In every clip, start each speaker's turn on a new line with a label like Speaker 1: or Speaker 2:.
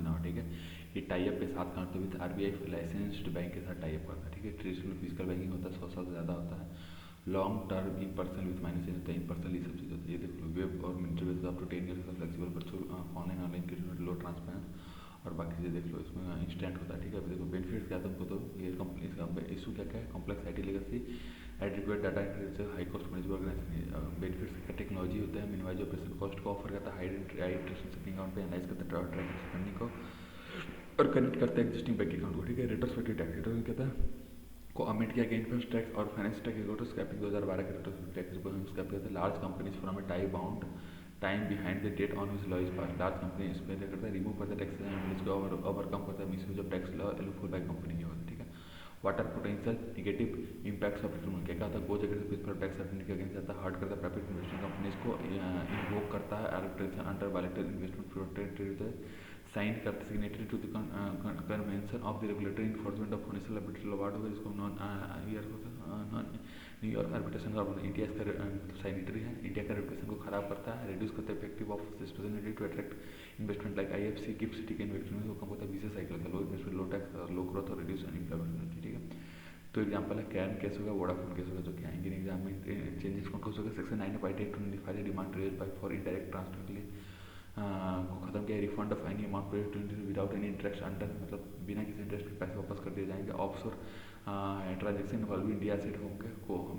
Speaker 1: समझना हो, ठीक है। ये टाइप के साथ करते विद RBI लाइसेंस्ड बैंक के साथ टाइप करता है, ठीक है। ट्रेडिशनल फिजिकल बैंकिंग होता है 100 साल से ज़्यादा होता है। Long term in personal with minus होता है, इन पर्सनल ये सब चीज़ होती है। ये देख लो, वेब और military base up to 10 years flexible पर ऑनलाइन ऑनलाइन लो ट्रांसपेरेंस, और बाकी चीज़ें देख लो, इसमें इंस्टेंट होता है, ठीक है। अभी देखो बेनिफिट्स क्या है तुमको, तो ये कंपनी इसका इशू क्या क्या है, complex IT legacy, adequate data integration, high cost manage organisation. Benefits का टेक्नोलॉजी होता है, मिनिमाइज ऑपरेशन कॉस्ट को ऑफर करता है, हाई इंटरेस्ट सेविंग अकाउंट पे एनालाइज करता है ट्रैकिंग स्पेंडिंग को, और कनेक्ट करता है एग्जिस्टिंग बैंक अकाउंट को, ठीक है। रेट्रोस्पेक्टिव टैक्स रिटर्न कहता है को अमिट किया गया इनकम टैक्स और फाइनेंस टैक्स रिकॉर्ड स्क्रैपिंग 2012 के रेट्रोस्पेक्टिव टैक्स रिकॉर्ड स्क्रैप करता है। Large companies from a time bound time behind the date on which law is pass. Large company इस पर करता है, रिमूव करता है टैक्स को ओवरकम करता है misuse of tax law loophole by company होता है, ठीक है। Water potential negative impacts of return क्या कहता है, कोच अगर प्रिंसिपल टैक्स सर्टिफिकेट के अगेंस्ट जाता है, हर्ट करता है प्राइवेट इन्वेस्टिंग कंपनीज को, इन्वोक करता है arbitration under bilateral investment protected, sign करते signatory to the convention of the regulatory enforcement of financial arbitration award होगा, जिसको नॉन न्यूयॉर्क आर्बिट्रेशन का इंडिया का साइनेटरी है। इंडिया का रेपुटेशन को खराब करता है, रिड्यूस करता है effective of speciality to attract investment like IFC GIFT City के इन्वेस्टमेंट को कम होता है, विशेष साइकिल का low investment low tax low growth और रिड्यूस एम्प्लॉयमेंट, ठीक है। तो एग्जाम्पल है कैन केस होगा, वोडाफोन केस होगा, जो कि आएंगे एग्जाम में। चेंजेस कौन कौन होगा, section 9/8 demand raise by for indirect transfer के लिए को खत्म किया, refund of any amount paid without any interest under, मतलब बिना किसी इंटरेस्ट के पैसे वापस कर दिए जाएंगे। Offshore transaction involving India set होंगे को हम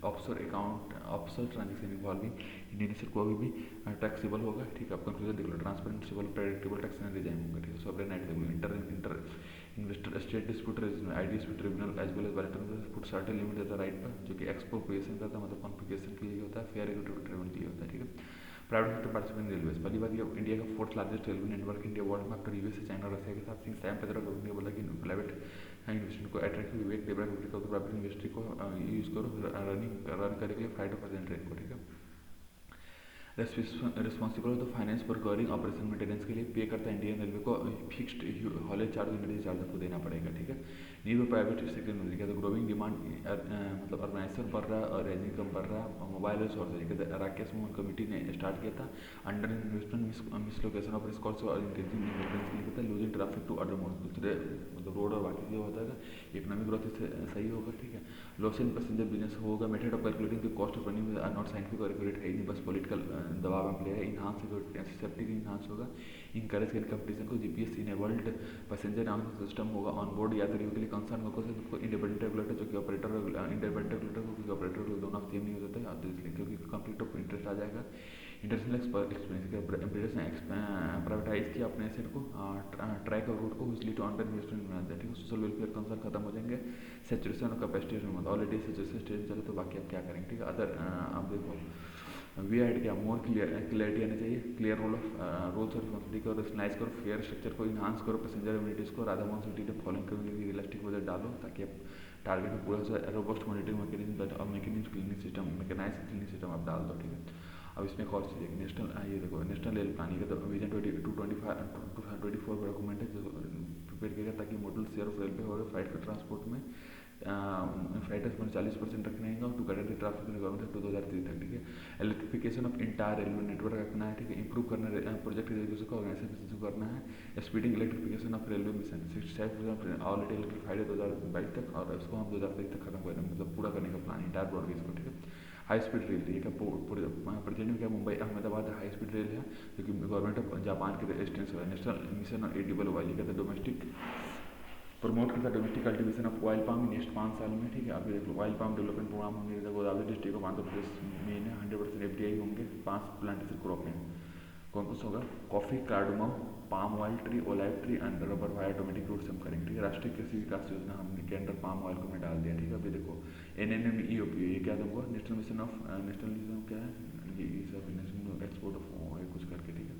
Speaker 1: offshore account offshore transaction involving Indian set को भी टैक्सेबल होगा, ठीक है। आप कंक्लूजन देख लो, ट्रांसपेरेंट प्रेडिक्टेबल टैक्स रिजाइन होंगे, ठीक है। सॉवरेन राइट देख लो, inter investor state dispute I dispute tribunal as well as bilateral put certain limit देता है राइट पर, जो कि एक्सप्रोप्रिएशन करता है, मतलब कॉन्फिगरेशन के लिए होता है, फेयर रेगुलेटरी ट्रीटमेंट के लिए होता है, ठीक है। प्राइवेट सेक्टर पार्टिसिपेंट रेलवेज, पहली बात ये इंडिया का 4th largest railway network India world में आफ्टर यूएस चाइना और रशिया के साथ। सिंस टाइम पैदल गवर्नमेंट ने बोला कि प्राइवेट इन्वेस्टमेंट को अट्रैक्ट विवेक देवरा को प्राइवेट इन्वेस्टरी को यूज करो रन करने के लिए फ्लाइट ऑफ ट्रेन को, ठीक है। Responsible of the finance for covering operation maintenance के लिए पे करता है इंडियन रेलवे को fixed haulage charge emergency charge आपको देना पड़ेगा, ठीक है। नीड फॉर प्राइवेट सेक्टर में क्या, तो ग्रोइंग डिमांड मतलब ऑर्गेनाइजेशन बढ़ रहा है और इनकम बढ़ रहा है, mobile resource Rakesh Mohan committee ने स्टार्ट किया था under investment misallocation of risk और इंक्रीजिंग इन्वेस्टमेंट के लिए कहता है, losing traffic to other mode, दूसरे मतलब रोड और बाकी जो होता है इकोनॉमिक ग्रोथ इससे सही होगा, ठीक है। लॉस इन पैसेंजर बिजनेस होगा, method of calculating the cost of running are not scientific और रेगुलेट है नहीं, बस पॉलिटिकल दबाव में प्ले है। इन्हांस सेफ्टी इन्हांस होगा, इनकरेज करें कंपटीशन को, GPS enabled passenger name system होगा ऑन बोर्ड यात्रियों के लिए, कंसर्न को इंडिपेंडेंट रेगुलेटर जो कि ऑपरेटर इंडिपेंडेंट रेगुलेटर को ऑपरेटर दोनों ऑफ सेम नहीं हो जाता है, इसलिए क्योंकि कॉन्फ्लिक्ट ऑफ इंटरेस्ट आ जाएगा। इंटरनेशनल एक्सपीरियंस प्राइवेटाइज किया अपने एसेट को, ट्रैक और रूट को इसलिए टू अंडर इन्वेस्टमेंट बनाते हैं, ठीक है। सोशल वेलफेयर कंसर्न खत्म हो जाएंगे, सेचुरेशन और कैपेसिटी में ऑलरेडी सेचुरेशन स्टेज चले, तो बाकी आप क्या करेंगे, ठीक है। अदर आप देखो वी एड क्या मोर क्लियरिटी आनी चाहिए, क्लियर रोल ऑफ रोल्स और रिस्पॉन्सिबिलिटी को रेशनलाइज करो, फेयर स्ट्रक्चर को इन्हांस करो, पैसेंजर इम्यूनिटीज़ को राधा मोहन सिटी के फॉलोइंग करने के लिए रियलिस्टिक बजट डालो, ताकि आप टारगेट में पूरा सा रोबस्ट मॉनिटरिंग मैकेनिज्म और mechanism cleaning system mechanise cleaning system आप डाल दो, ठीक है। अब इसमें एक और चीज़ है, नेशनल ये देखो नेशनल रेल प्लानिंग का तो विजन 2024 डॉक्यूमेंट है जो प्रिपेयर किया गया, ताकि मॉडल शेयर ऑफ रेलवे और फ्लाइट के ट्रांसपोर्ट में फ्लाइटर्स में 40% रखने हैं टू करेक्ट ट्रैफिक रिक्वायरमेंट 2030 तक, ठीक है। Electrification of entire railway network रखना है, ठीक है। इंप्रूव करना प्रोजेक्ट एग्जीक्यूशन को ऑर्गेनाइजेशन करना है, speeding electrification of railway mission 65% already electrified है 2022 तक, और उसको हम 2023 तक खत्म करें, मतलब पूरा करने का प्लान इंटायर ब्रॉडगेज को, ठीक है। हाई स्पीड रेल, ठीक है। प्रेजेंट में क्या Mumbai Ahmedabad high speed rail है, जो कि गवर्नमेंट ऑफ जापान के रेजिस्टेंस है। National mission on edible oil, कहते हैं डोमेस्टिक प्रमोट करता है domestic cultivation of oil palm next 5 साल में, ठीक है। अभी देख लो ऑयल पाम डेवलपमेंट प्रोग्राम होंगे, गोदावरी डिस्ट्रिक्ट ऑफ आंध्र प्रदेश में 100% FDI होंगे, 5 प्लांटेशन क्रॉप हैं, कौन कौन सा होगा, coffee, cardamom, palm oil tree, olive tree and rubber wire automatic route से हम करेंगे, ठीक है। राष्ट्रीय कृषि विकास योजना हमने के अंडर पाम ऑयल को मैं डाल दिया, ठीक है। अभी देखो NNMEOP ये क्या दूंगा, नेशनल मिशन ऑफ नेशनल क्या है ये सब नेशनल एक्सपोर्ट ऑफ कुछ करके, ठीक है।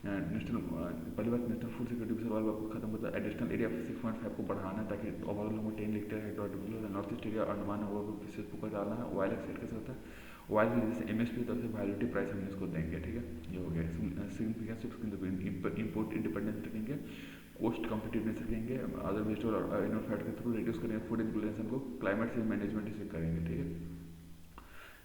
Speaker 1: नेशनल पहली बात national food security mission oil आपको खत्म होता है, एडिशनल एरिया 6.5 को बढ़ाना है, ताकि ओवरऑल में 10 litre hectare north east area Andaman over विशेष फोकस डालना है। ऑयल एक्सेट कैसे होता है, ऑयल की जैसे MSP की तरफ से वैलिडिटी प्राइस हम इसको देंगे, ठीक है। ये हो गया सिग्निफिकेंस इम्पोर्ट इंडिपेंडेंस रखेंगे, कोस्ट कॉम्पिटिटिवनेस रखेंगे, अदर वेस्ट और इनोफैट के थ्रू रिड्यूस करेंगे, फूड इंप्लीमेंटेशन को क्लाइमेट चेंज मैनेजमेंट से करेंगे, ठीक है।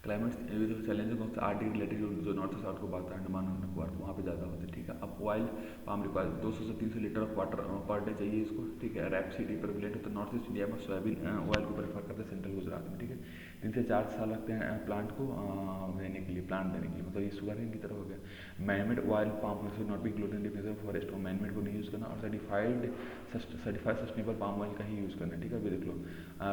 Speaker 1: क्लाइमेट चैलेंज कौन सा 8 डिग्री लेटीट्यूड जो नॉर्थ साउथ को बात है, अंडमान और निकोबार, तो वहाँ पे ज़्यादा होता है, ठीक है। अब ऑयल पाम रिक्वायर 200 से 300 litre of water per day चाहिए इसको, ठीक है। रैप सिटी प्रेवलेंट होता है नॉर्थ ईस्ट इंडिया में, सोयाबीन ऑयल को प्रेफर करते हैं सेंट्रल गुजरात में, ठीक है। 3 से 4 साल लगते हैं प्लांट को देने के लिए, प्लांट देने के लिए, मतलब ये शुगर की तरह हो गया। Manmade oil palm oil not be included in difference forest, और मैनमेड को नहीं यूज़ करना, और सर्टिफाइड सस्टेनेबल पाम ऑयल का ही यूज़ करना है, ठीक है। अभी देख लो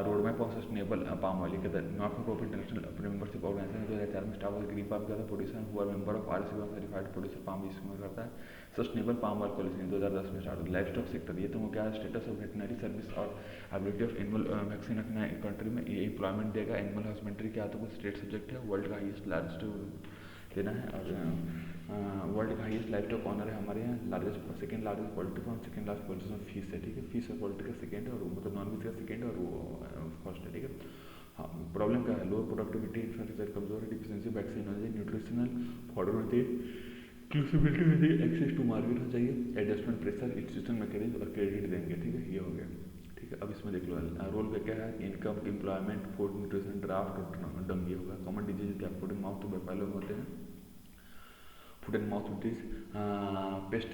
Speaker 1: road map of sustainable palm oil के not for profit international membership organisation 2004 में स्टाफ ग्रीन पाम का प्रोड्यूसर हुआ, member of RCP certified producer palm इसमें करता है। सस्टेनेबल पाम ऑयल पॉलिसी 2010 में स्टार्ट हुई। लाइफ स्टॉक सेक्टर, ये तो क्या है, स्टेटस ऑफ वेटनरी सर्विस और एबिलिटी ऑफ एनिमल वैक्सीन रखना है कंट्री में, ये एम्प्लॉयमेंट देगा। एनिमल हस्बेंड्री क्या आता है, स्टेट सब्जेक्ट है, वर्ल्ड का हाईएस्ट लार्जेस्ट देना है, और वर्ल्ड का हाईएस्ट लाइफ स्टॉक ऑनर है हमारे यहाँ, largest second largest poultry farm, second largest poultry farm fees है, ठीक है। फीस और पोल्ट्री का सेकंड है, और मतलब नॉन वेज का सेकंड है, और वो फर्स्ट है, ठीक है। हाँ, प्रॉब्लम क्या है, लोअर प्रोडक्टिविटी, इंफ्रास्ट्रक्चर कमजोर है, डिफिशिएंसी वैक्सीन होना चाहिए, न्यूट्रिशनल फॉर्डर होना चाहिए, इंक्लूसिविटी होनी चाहिए, एक्सेस टू मार्केट होना चाहिए, एडजस्टमेंट प्रेशर, इंस्टीट्यूशन मैकेनिज्म और क्रेडिट देंगे, ठीक है। ये हो गया, ठीक है। अब इसमें देख लो रोल क्या क्या है, income, employment, food, nutrition, draft और डंग, ये होगा। कॉमन डिजीज क्या, फूड एंड माउथ वेपाइलो में होते हैं, food and mouth disease, paste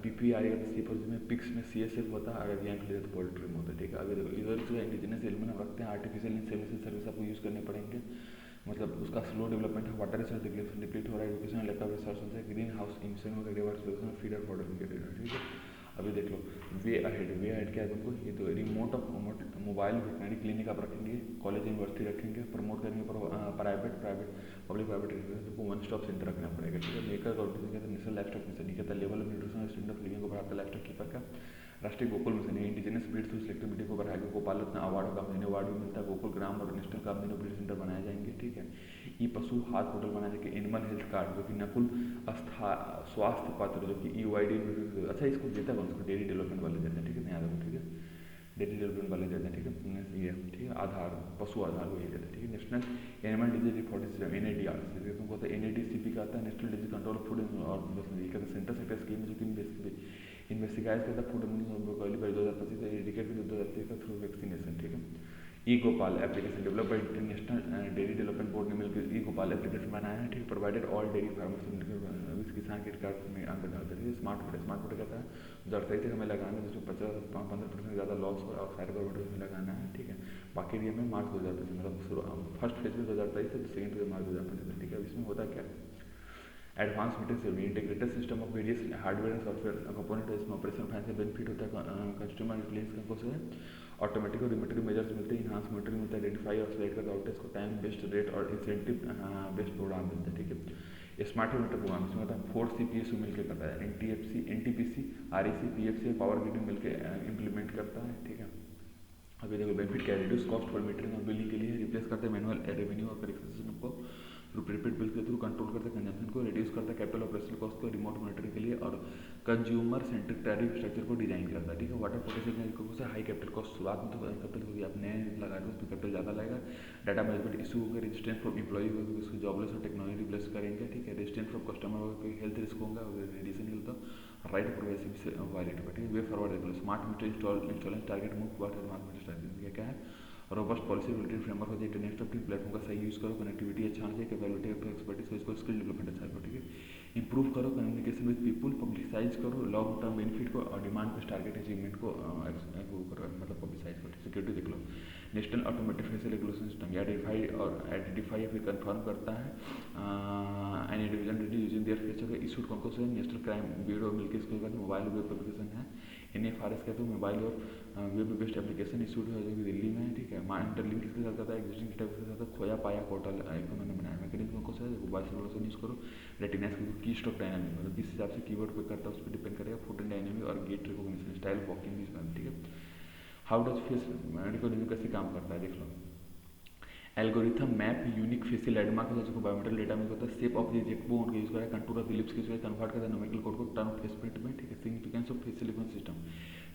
Speaker 1: PP आएगा तो सी पर, जिसमें पिक्स में CSF होता है, अगर यहाँ क्लियर तो पोल्ट्री में होता है, ठीक है। अभी देखो इधर जो इंडिजिनस एलिमेंट हम रखते हैं, आर्टिफिशियल इंसेमिनेशन सर्विस आपको यूज़ करने पड़ेंगे, मतलब उसका स्लो डेवलपमेंट है, वाटर रिसोर्स डिप्लीट हो रहा है, एजुकेशन लैक ऑफ रिसोर्स होता है, ग्रीन हाउस इमिशन वगैरह, रिवर्स फीडर फॉर्डर, ठीक है। अभी देख लो वे अहेड क्या है तुमको, ये तो remote of mobile veterinary clinic आप रखेंगे, कॉलेज यूनिवर्सिटी रखेंगे, प्रमोट करेंगे, पब्लिक प्राइवेट रखेंगे, तुमको वन स्टॉप सेंटर रखना पड़ेगा, ठीक है। मेकर ऑर्गेनाइजेशन कहते हैं नेशनल लाइफ स्टॉक मिशन, कहता है level of nutrition standard of living को बढ़ाता है, लाइफ स्टॉक कीपर का राष्ट्रीय गोकुल मिशन है, इंडिजिनस ब्रीड थ्रू सिलेक्टिविटी को बढ़ाएगा, गोपाल रत्न अवार्ड अवार्ड भी मिलता है, गोकुल ग्राम और नेशनल कामधेनु ब्रीड सेंटर बनाए जाएंगे, ठीक है। ई पशु हाथ पोर्टल बनाए जाएंगे, एनिमल हेल्थ कार्ड जो कि नकुल स्वास्थ्य पत्र जो कि EYD, अच्छा इसको देता है उसको डेयरी डेवलपमेंट वाले देते हैं, ठीक है, नहीं याद, ठीक है, डेयरी डेवलपमेंट वाले देते हैं, ठीक है। ये ठीक है, आधार पशु आधार वही देते हैं, ठीक है। National animal disease reporting system NADR, तुमको होता है NADCP का आता है, नेशनल डिजीज कंट्रोल फूड और सेंटर सेक्टर स्कीम जो कि इन्वेस्टिगाइज करता है फूड एंड बाई 2025 एडिकेट 2023 का थ्रू वैक्सीनेशन, ठीक है। E Gopal application develop by international dairy development board ने मिलकर ई गोपाल एप्लीकेशन बनाया है, ठीक है। प्रोवाइडेड ऑल डेयरी फार्मर्स किसान के कार्ड में अंदर डालते हैं। स्मार्ट फूड कहता है 2023 तक हमें लगाना है, जिसमें 15% ज़्यादा लॉस हो रहा है, सारे गवर्नमेंट में लगाना है, ठीक है। बाकी एरिया में मार्च 2025, मतलब फर्स्ट फेज में 2023 से सेकंड फेज मार्च 2025, ठीक है। इसमें होता क्या, advance meter integrated system of various hardware and software component है, इसमें ऑपरेशन फाइनेंस बेनिफिट होता है, कंज्यूमर क्लेम्स का कुछ है, ऑटोमेटिक और रिमेटिव मेजर्स मिलते हैं, इनहांस मॉनिटरिंग मिलता है, आइडेंटिफाई और सिलेक्ट करता आउटेज को, टाइम बेस्ड रेट और इंसेंटिव बेस्ड प्रोग्राम मिलता है, ठीक है। स्मार्ट मीटर प्रोग्राम इसमें होता है 4 CPSU मिलकर करता है, NTPC REC PFC power grid मिलकर इम्प्लीमेंट करता है, ठीक है। अभी देखो बेनिफिट क्या है, रिड्यूस कॉस्ट फॉर मीटरिंग और बिलिंग के लिए रिप्लेस करते हैं मैनुअल रेवेन्यू और करेक्शन सिस्टम को, थ्रू प्रीपेड बिल्स के थ्रू कंट्रोल करते हैं कंजम्पशन को, रिड्यूस करता है कैपिटल ऑपरेशनल कॉस्ट को, रिमोट मॉनिटरिंग के लिए, और कंज्यूमर सेंट्रिक टैरिफ स्ट्रक्चर को डिजाइन करता है, ठीक है। वाटर प्रोटेक्शन से हाई कैपिटल कॉस्ट, शुरुआत में तो कैपिटल होगी, आप नए लगा रहे हो उसमें कैपिटल ज़्यादा लगेगा। डाटा मैनेजमेंट इशू होगा, रेजिस्टेंस फ्रॉम एम्प्लॉई होगा, उसको जॉबलेस और टेक्नोलॉजी रिप्लेस करेंगे, ठीक है। रेजिस्टेंस फ्रॉम कस्टमर होगा, कोई हेल्थ रिस्क होगा, रेडिएशन हिल तो राइट प्राइवेसी से वायलेट होगा, ठीक है। वे फॉरवर्ड देखो smart meter installations target move towards advance meter structure, क्या है, रोबस्ट पॉलिसी रिलेटेड फ्रेमवर्क होती है, इंटरनेट ऑफ प्लेटफॉर्म का सही यूज़ करो, कनेक्टिविटी अच्छा होना चाहिए, कैपेबिलिटी ऑफ एक्सपर्टीज इसको, स्किल डेवलपमेंट अच्छा करो, ठीक है। इंप्रूव करो कम्युनिकेशन विद पीपल, पब्लिसाइज करो लॉन्ग टर्म बेनिफिट को और डिमांड पे टारगेट अचीवमेंट को करो, मतलब पब्लिसाइज करो। सिक्योरिटी देख लो, national automatic facial regulation system identify या फिर कंफर्म करता है an individual using their face होगा, इशूड कौन कौन से नेशनल क्राइम ब्यूरो मिलकर इसको करते हैं, मोबाइल वेब एप्लीकेशन है, NFRS कहते हैं मोबाइल और वेब बेस्ड एप्लीकेशन इशूड है जो कि दिल्ली में है, ठीक है। इंटरलिंक किसके साथ करता है, एग्जिस्टिंग डेटाबेस के साथ, खोया पाया पोर्टल एक उन्होंने बनाया, मैकेनिज्म कौन सा है, वॉइस रिवॉल्यूशन यूज़ करो, रेटिनेस की स्टॉक डायनामिक, मतलब किस हिसाब से कीवर्ड पे करता है उस पर डिपेंड करेगा, फुट एंड डायनामिक और गेट रिकॉग्निशन स्टाइल वॉकिंग, ठीक है। हाउ डज फेस रिकॉग्निशन कैसे काम करता है देख लो, algorithm map unique facial landmark है जिसको बायोमेट्रिक डेटा में होता है, shape of the cheekbone use करा है, कंटूर ऑफ द लिप्स के कन्वर्ट करता है न्यूमेरिकल कोड को टर्म फेस प्रिंट में, ठीक है। Significance of facial recognition system,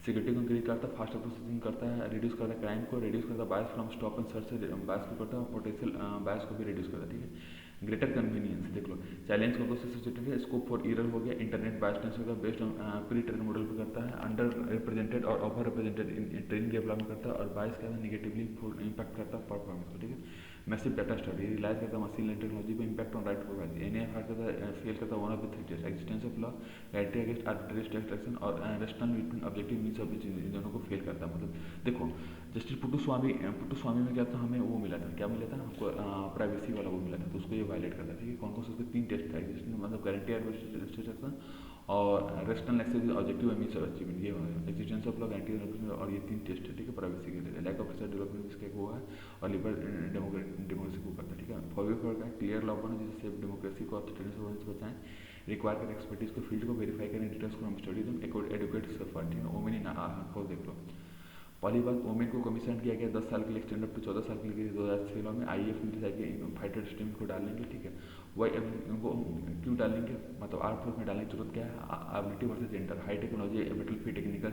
Speaker 1: security को इंक्रीज करता है, फास्टर प्रोसेसिंग करता है, रिड्यूस करता है क्राइम को, रिड्यूस करता है बायस फ्रॉम स्टॉप एंड सर्च से बायस को करता है, पोटेंशियल बायस को भी रिड्यूस करता है, ठीक है। ग्रेटर कन्वीनियंस देख लो, चैलेंज को एसोसिएटेड है, स्कोप फॉर एरर हो गया, इंटरनेट बायसनेस होगा, based on pre train model पे करता है, अंडर रिप्रेजेंटेड और over represented in training development करता है, और बायस का नेगेटिवली इम्पैक्ट करता है परफॉर्मेंस को, ठीक है। मैसिव डाटा स्टडी रिलाइज करता है मशीन लर्निंग टेक्नोलॉजी पे impact on right to privacy. NF करता है फेल करता है one of the three test existence of law, right against arbitrary state action और rational between objective means of इन दोनों को फेल करता है। मतलब देखो जस्टिस पुट्टू स्वामी में क्या था, हमें वो मिला था, क्या मिला था हमको, प्राइवेसी वाला वो मिला था, तो उसको ये वायलेट करता था। ठीक है, कौन कौन से उसके तीन टेस्ट था, मतलब गारंटी एडमिनिस्ट्रेशन और rational access objective means of achievement, ये एग्जिस्टेंस ऑफ लॉ गारंटी और ये तीन टेस्ट है। ठीक है, प्राइवेसी के लिए लैक ऑफ रिसर्च डेवलपमेंट इसका एक हुआ है और लिबरल डेमोक्रेसी को करता है। ठीक है, फॉर का क्लियर लॉ बना जिससे सेफ डेमोक्रेसी को ऑथोरिटेरियन से बचाएं, रिक्वायर करें एक्सपर्टीज को फील्ड को वेरीफाई करें, डिटेल्स को हम स्टडी दें, एडुकेट सफर। ठीक है, ओमेन इन को देख लो। पहली बात, ओमेन को कमीशन किया गया 10 साल के लिए एक्सटेंड अप टू 14 साल के लिए 2016 में IAF में जाके फाइटर स्ट्रीम को डालेंगे। ठीक है, वही वो क्यों डालेंगे, मतलब आर्ट फोर्स में डालने की जरूरत क्या है, ability versus gender, high technology battle field technical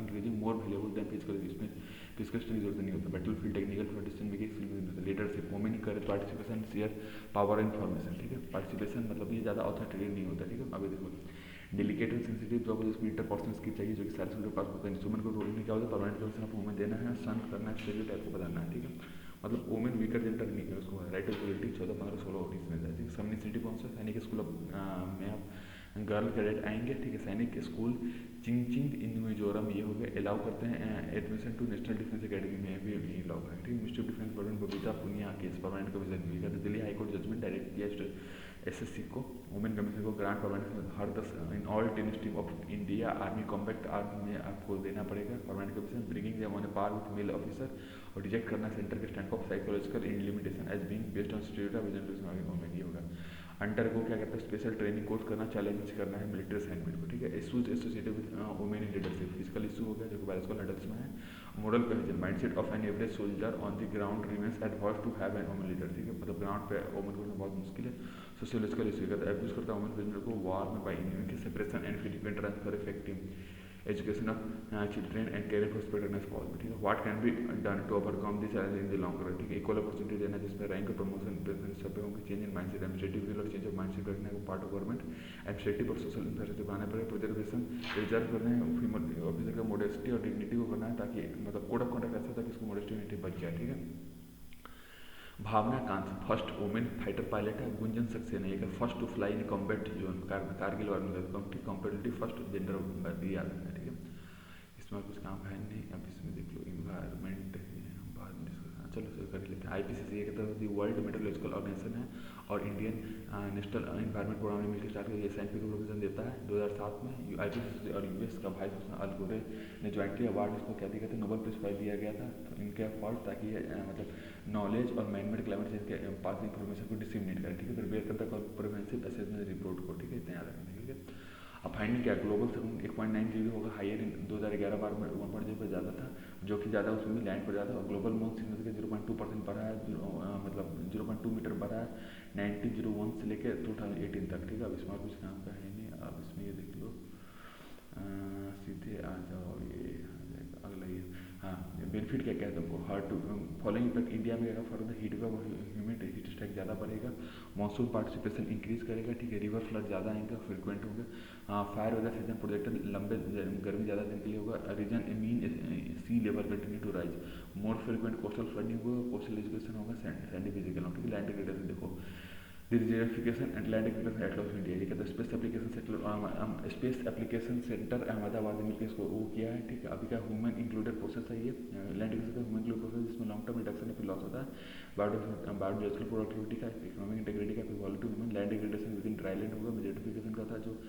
Speaker 1: increasing more valuable then physical, इसमें फिजिकल स्ट्रेंथ की जरूरत नहीं होता, battle field technical for decision making leadership, women करे पार्टिसिपेशन शेयर पावर इन्फॉर्मेशन। ठीक है, पार्टिसिपेशन मतलब ये ज़्यादा ऑथोरिटेटिव नहीं होता। ठीक है, अभी देखो डेलिकेट एंड सेंसिटिव जॉब जिसमें इंटरपर्सनल स्किल चाहिए जो कि सारे स्टूडेंट पास होता है। इंस्ट्रूमेंट को रोल में क्या होता है, परमानेंट कमीशन ऑफ वुमेन देना है, सन करना है, स्टेरियो टाइप को बताना है। ठीक है, मतलब वुमेन वीकर जेंडर नहीं है, उसको राइट ऑफ इक्वलिटी 14, 15, 16 19 में जाए। ठीक है, सबनिसिटी कौन सा, सैनिक स्कूल में आप गर्ल कैडेट आएंगे। ठीक है, सैनिक स्कूल चिंग इन मिजोरम ये हो गया, अलाउ करते हैं admission to National Defence Academy में भी यही अलाउ करें। ठीक है, Ministry of Defence burden Babita Puniya case permanent commission हुई है, दिल्ली हाईकोर्ट जजमेंट डायरेक्ट किया SSC को वुमेन कमीशन को ग्रांट परमानेंट हर 10 in all 10 stream of India army combat army में आपको देना पड़ेगा permanent commission, bringing them on a par with male officer और रिजेक्ट करना सेंटर के stand of psychological limitation as being based on stereotype generation women, ये होगा। Under को क्या कहता है, स्पेशल ट्रेनिंग कोर्स करना, चैलेंज करना है मिलिट्री असाइनमेंट को। ठीक है, issues associated with women in leadership, physical issue हो गया जो कि बायोलॉजिकल एडल्ट्स में है, moral cohesion, mindset of an average soldier on the ground remains adverse to have an woman leader. ठीक है, मतलब ग्राउंड पे वुमन को बहुत मुश्किल है। सोशियोलॉजिकल इशू कहता है एब्यूज करता है वुमन प्रिजनर को वॉर में बाय इनके separation and frequent transfer effective education of children and care for स्पेटरनेस कॉल। ठीक है, what can be done to overcome this challenge in the long run. ठीक है, इक्वल अपॉर्चुनिटी देना जिसमें रैंक प्रमोशन प्रेफरेंस सब पे होंगे, change in mindset administrative will और चेंज ऑफ माइंडसेट रखने को पार्ट ऑफ गवर्नमेंट, एडमिनिस्ट्रेटिव और सोशल इंफ्रास्ट्रक्चर बनाना पड़ेगा, प्रिजर्वेशन रिजर्व करना है फीमेल ऑफिसर का मोडेस्टी और डिग्निटी को करना है ताकि मतलब कोड ऑफ कंडक्ट ऐसा ताकि इसको मोडेस्टी डिग्निटी बच जाए। ठीक है, Bhawana Kanth first women fighter pilot है, गुंजन सक्सेना ये first to fly in combat zone, Kargil war में कॉम्पिटिटिव फर्स्ट जेंडर भी याद है। ठीक है, इसमें कुछ काम है नहीं, अब इसमें देख लो इन्वायरमेंट बाद में डिस्कस, चलो कर ही लेते हैं। IPCC ये कहता है वर्ल्ड मेट्रोलॉजिकल ऑर्गेनाइजेशन है और इंडियन नेशनल इन्वायरमेंट प्रोग्राम ने मिलकर स्टार्ट किया, ये साइंटिफिक प्रोविजन देता है। 2007 में IPCC और US का वाइस प्रेसिडेंट अल गोरे ने ज्वाइंटली अवार्ड इसको क्या दिया था, नोबेल पीस प्राइज दिया गया था तो इनके एफर्ट ताकि मतलब नॉलेज और मैनमेड क्लाइमेट चेंज के पास इंफॉर्मेशन को डिसिमिनेट करें। ठीक है, प्रिपेयर करता है कॉम्प्रिहेंसिव असेसमेंट रिपोर्ट को। ठीक है, इतना याद रखना। ठीक है, अब फाइंडिंग क्या, ग्लोबल से 1.9 होगा, हायर इन 2011 बार में 1.0 पर ज़्यादा था, जो कि ज़्यादा उसमें भी लैंड पर ज़्यादा, और ग्लोबल मॉन सिग्नल के 0.2% बढ़ा है, मतलब 0.2 मीटर बढ़ा है 1901 से लेकर 2018 तक। ठीक है, अब इसमें कुछ काम का है नहीं, अब इसमें ये देख लो, सीधे आ जाओ, ये अगला ये हाँ बेनिफिट क्या क्या है तुमको, hard to following effect India में क्या फॉर द हीट वेव और ह्यूमिड हीट स्ट्राइक ज़्यादा बढ़ेगा, मॉनसून पार्टिसिपेशन इंक्रीज करेगा। ठीक है, रिवर फ्लड ज़्यादा आएंगे, फ्रिक्वेंट होंगे, फायर वेदर सीजन प्रोजेक्टेड लंबे गर्मी ज़्यादा दिन के लिए होगा, region mean sea level continue to rise, more frequent coastal flooding होगा, कोस्टल एजुकेशन होगा, सैंडी फिजिकल। ठीक है, लैंड डिग्रेडेशन देखो digital and land acquisition at of India, ये कहता है space application centre, space application centre Ahmedabad में मिलकर इसको वो किया है। ठीक है, अभी क्या ह्यूमन इंक्लूडेड प्रोसेस है ये लैंड एक्विजिशन का ह्यूमन इंक्लूडेड प्रोसेस, जिसमें लॉन्ग टर्म रिडक्शन फिर लॉस होता है, बायोलॉजिकल प्रोडक्टिविटी का, इकोनॉमिक इंटीग्रिटी का, equality human, land degradation with in dry land होगा, डिजर्टिफिकेशन का था जो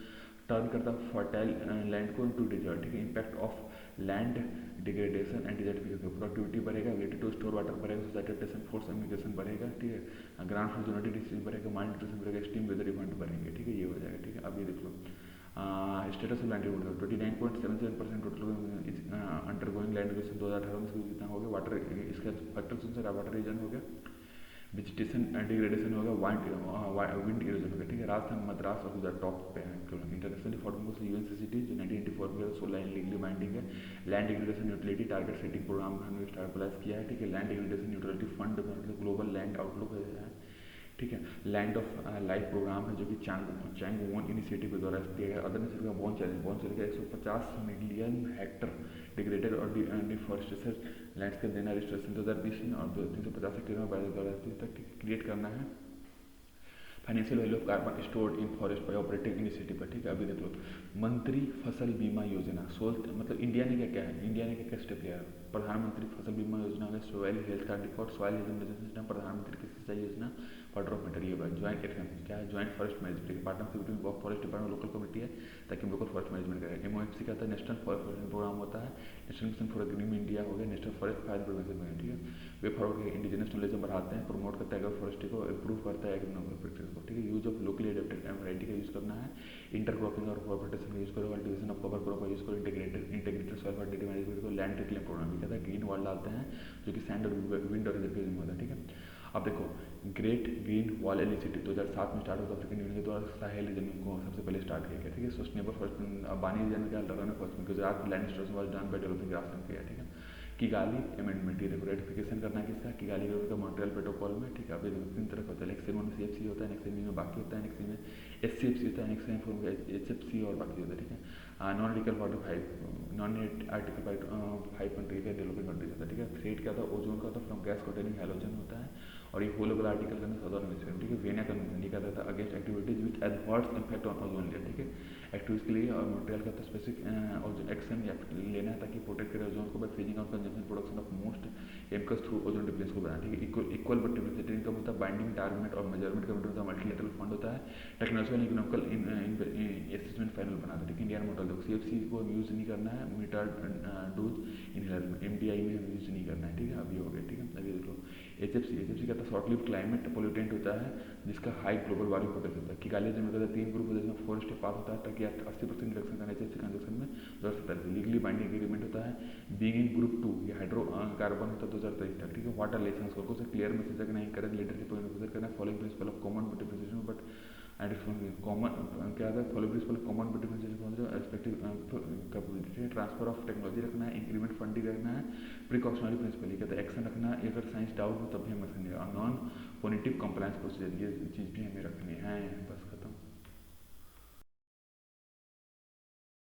Speaker 1: टर्न करता फर्टाइल लैंड को इनटू डिजर्ट। ठीक है, impact of land degradation and desertification, productivity बढ़ेगा, एबिलिटी टू स्टोर वाटर बढ़ेगा, सोसाइटल टेंशन फोर्स इमिग्रेशन बढ़ेगा। ठीक है, ग्राउंड फ्लोर जोनेटिक डिसीज बढ़ेगा, माइंड न्यूट्रिशन बढ़ेगा, एक्सट्रीम वेदर इवेंट बढ़ेंगे। ठीक है, ये हो जाएगा। ठीक है, अब ये देख लो status of land 29.77% total is under going land acquisition 2018 में कितना हो गया, वाटर इसका फैक्टर्स से वाटर रीजन हो गया, वेजिटेशन डिग्रेडेशन होगा, विंड इरोजन होगा। ठीक है, राजस्थान मद्रास और गुजरात टॉप पे है, इंटरनेशनली फॉर्मोस्ट UNCCT जो 1984 में 16 लीगली बाइंडिंग है, land degradation neutrality target setting programme हमने स्टार्ट किया है। ठीक है, लैंड डिग्रेडेशन न्यूट्रलिटी फंड मतलब ग्लोबल लैंड आउटलुक है। ठीक है, लैंड ऑफ लाइफ प्रोग्राम है जो कि चैंग वन इनिशिएटिव के द्वारा किया गया, अदर नेशन का बॉन चैलेंज का 150 मिलियन हेक्टर डिग्रेडेड और डिफॉरेस्टेशन लैंडस्केप देना रजिस्ट्रेशन 2020 में, और 350 हेक्टेयर में 2030 तक क्रिएट करना है। Financial value of carbon stored in forest by operating initiative पर, ठीक है। अभी देख लो, मंत्री फसल बीमा योजना, मतलब इंडिया ने क्या क्या है, इंडिया ने क्या क्या स्टेप लिया है। प्रधानमंत्री फसल बीमा योजना में soil health card record, soil health management system, प्रधानमंत्री कृषि सिंचाई योजना, वाटर ऑफ मटेरियल होगा। ज्वाइंट एक्शन क्या है, joint forest management, partnership between forest department local committee है, ताकि हम लोकल फॉरेस्ट मैनेजमेंट करें। एमओएफसी का था, नेशनल फॉरेस्ट प्रोग्राम होता है, national mission for green India हो गया, नेशनल फॉरेस्ट फायर प्रिवेंशन में, ठीक है। वे फॉरवर्ड के इंडिजिनस नॉलेज में बढ़ाते हैं, प्रमोट करता है एग्रो फॉरेस्ट्री को, इंप्रूव करता है एग्रीकल्चर प्रैक्टिस को, ठीक है। Use of locally adapted variety का यूज करना है, इंटरक्रॉपिंग और क्रॉप रोटेशन का यूज करो, कल्टीवेशन ऑफ कवर क्रॉप का यूज करो, इंटीग्रेटेड सॉइल फर्टिलिटी मैनेजमेंट को, लैंड रिक्लेम प्रोग्राम भी कहता है, ग्रीन वॉल डालते हैं जो कि सैंड और विंड और इधर के होता है, ठीक है। अब देखो, ग्रेट ग्रीन वॉल इनिशिएटिव 2007 में स्टार्ट होता है, अफ्रीकन यूनियन के द्वारा साहेल रीजन को सबसे पहले स्टार्ट किया गया, ठीक है। सस्टेनेबल फॉरेस्ट बानी रीजन में क्या लगा है फर्स्ट में, Gujarat land restoration was done by developing grassland किया, ठीक है। किगाली अमेंडमेंट, ये देखो रेटिफिकेशन करना है किसका, किगाली का मॉन्ट्रियल प्रोटोकॉल में, ठीक है। अब ये देखो तीन तरह का होता है, एनेक्स वन में सीएफसी होता है, एनेक्स में बाकी होता है, एनेक्स में एससीएफसी होता है, एनेक्स फोर में एचएफसी और बाकी होता है, ठीक है। Non article 5 non article 5 country का डेवलपिंग कंट्रीज होता है, ठीक है। थ्रेड क्या था, ओजोन का था, फ्रॉम गैस कंटेनिंग हैलोजन होता है, और ये होल वाला आर्टिकल करना सदर्न हेमिस्फीयर, ठीक है। वियना कन्वेंशन ये कहता था against activities which adverse impact on ozone layer, ठीक है। एक्टिविटीज के लिए, और मॉन्ट्रियल का स्पेसिफिक एक्शन लेना है ताकि प्रोटेक्ट करे ओजोन को by freezing out consumption production of most एमकस थ्रू ओजोन डिप्लेशन को बनाना, ठीक है। इक्वल बट डिफरेंशिएटेड इनकम होता है, बाइंडिंग टारगेट और मेजरमेंट कमिटी होता है, मल्टीलेटरल फंड होता है, टेक्नोलॉजिकल इकोनॉमिकल असेसमेंट फाइनल बनाता है, ठीक है। इंडियन मॉडल देखो, सीएफसी को यूज नहीं करना है, मीटर डोज इनहेलर में, एमडीआई में यूज नहीं करना है, ठीक है। अभी हो गया, ठीक है। अभी देख लो, एचएफसी कहता है शॉर्ट लिव क्लाइमेट पोल्यूटेंट होता है जिसका हाई ग्लोबल वार्मिंग पोटेंशियल होता है। किगाली में कहता है 3 ग्रुप होता है जिसमें फोरेस्ट पास होता है ताकि 80% रिडक्शन करना एचएफसी कंजप्शन में 2017 लीगली बाइंडिंग एग्रीमेंट होता है। बीइंग इन ग्रुप 2 ये हाइड्रो कार्बन होता है 2023 तक, ठीक है। वाटर लेसन स्कोर को क्लियर मैसेज करना, इंकरेज लीडरशिप करना, following principle of common differentiation but common क्या था, follow principle of common differentiation respective capability, transfer of technology रखना है, इंक्रीमेंट फंडिंग रखना है, प्रिकॉशनरी प्रिंसिपल ये कहता है एक्शन रखना है, अगर साइंस डाउट हो तब भी हम एक्शन लेगा, नॉन पोनिटिव कंप्लायंस प्रोसीजर ये चीज़ भी हमें रखनी है, बस खत्म।